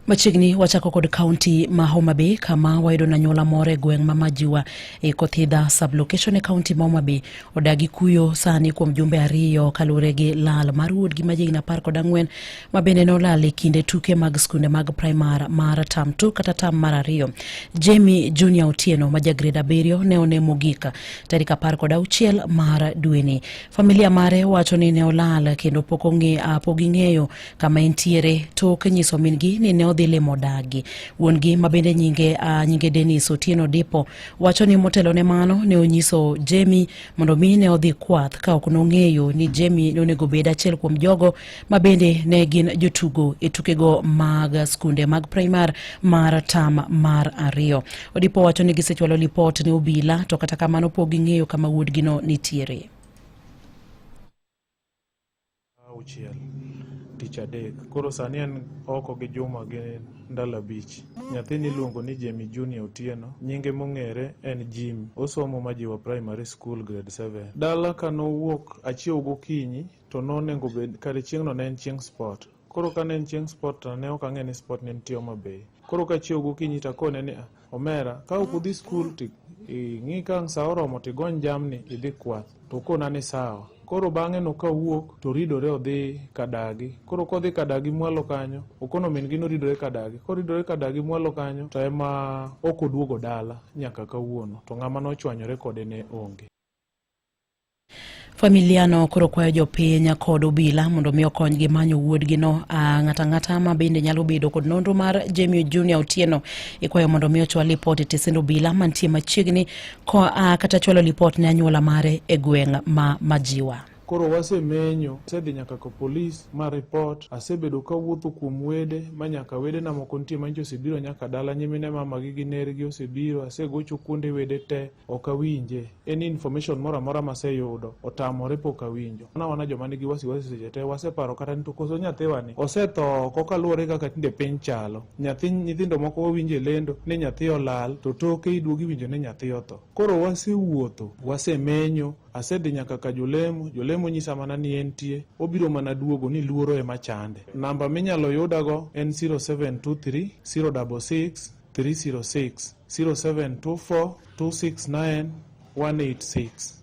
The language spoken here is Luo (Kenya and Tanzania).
Machiegni wachako kod kaunti ma Homa Bay kama wayudo na nyuola more gweng' ma Majiwa e Kothidha sublocation e kaunti ma Homa Bay odagi kuyo sani kuom jumbe ariyo kalure gi lal mar wuodgi majiegni 14 ma bende nolal e kinde tuke mag skunde mag primar mar tam 2 kata tam mar 2. Jamie Junior Otieno ma grade 7 ne onemo gika tarik 16 mar dweni. Familia mare wacho ni ne olal kendo pok ing'eyo kama entiere tok nyiso mingi ni ne odhi limo dagi. Wuongi ma bende nyinge Dennis Otieno Dipo wacho ni motelo ne mano ne onyiso Jamie mondo mi ne odhi kwath ka ok nong'eyo ni Jamie ne onego bed achiel kuom jogo ma bende ne gin jotugo e tukego mag skunde mag primar mar tam mar 2. Odipo wacho ni gisechwalo lipot ne obila to kata kamano pok ging'eyo kama wuodgi no nitiere. Tich adek. Koro sani en oko gi juma gi ndalo 5. Nyathini luongo ni Jamie Junior Otieno. Nyinge mong'ere en Jim. Osomo Majiwa Primary School grade 7. Dala kanowuok achiew gokinyi to nonengo bed kare chieng'no ne en chieng' sport. Koro ka ne en chieng' sport to ne ok ang'e ni sport ne nitie Homa Bay. Koro ka chiew gokinyi to akone ni omera ka ok udhi skul to ing'i ka sa oromo to igony jamni idhi kwath. To kona ni sawa. Koro bang'e no ka wuok to ridore odhi kadagi. Koro kodhi kadagi mwalo kanyo, okono min gi no ridore kadagi. Koridore kadagi mwalo kanyo to ema ok oduogo dala nyaka kawuono. To ng'ama nochwanyore kode ne onge. Familia no koro kwayo jopiny kod obila mondo mi okonygi manyo wuodgi no. Ng'ata ma bende nyalo bedo kod nonro mar Jamie Junior Otieno ikwayo mondo mi ochwal lipot e tesend obila mantie machiegni kata chwalo lipot ne anyuola mare e gweng' ma Majiwa. Koro wasemenyo, sedhi nyaka ka polis ma report, asebedo ka wuotho kuom wede, ma nyaka wede na moko nitie manjo osebiro nyaka dala nyimine mama gi nergi osebiro, asegocho kuonde wede te, ok awinje. Any information mora mora maseyudo, otamore pok awinjo. Wana joma nigi wasiwasi seche te, waseparo kata ni to koso nyathiwa ni osetho kokaluwore kaka tinde piny chalo. Nyithindo moko wawinje lendo ni nyathi olal, to toke iduogi winjo ni nyathi otho. Koro wasewuotho, wasemenyo, asedhi nyaka ka jolemo nyisa mana ni entie, obiro mana duogo ni luoro ema chande. Namba minyalo yudago en 0723 066 306 0724 269 186.